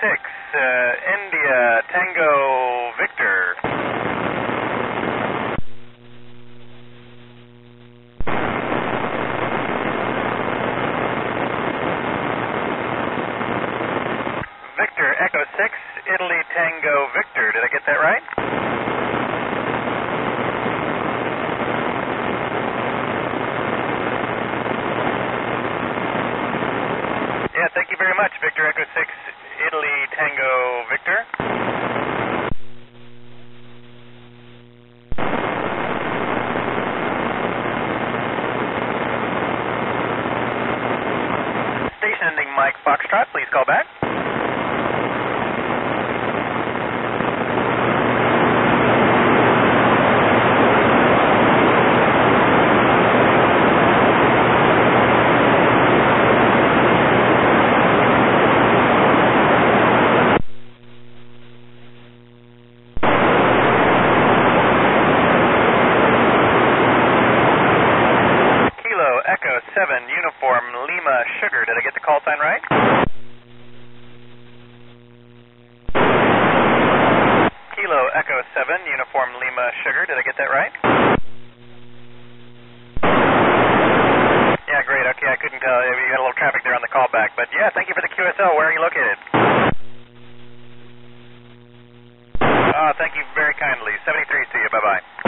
India Tango Victor. Victor Echo 6, Italy Tango Victor. Did I get that right? Yeah, thank you very much, Victor Echo 6, Italy Tango Victor. Station ending Mike Foxtrot, please call back. Echo 7, Uniform Lima Sugar. Did I get the call sign right? Kilo Echo 7, Uniform Lima Sugar. Did I get that right? Yeah, great. Okay, I couldn't tell. You had a little traffic there on the callback. But yeah, thank you for the QSL. Where are you located? Thank you very kindly. 73 to you. Bye-bye.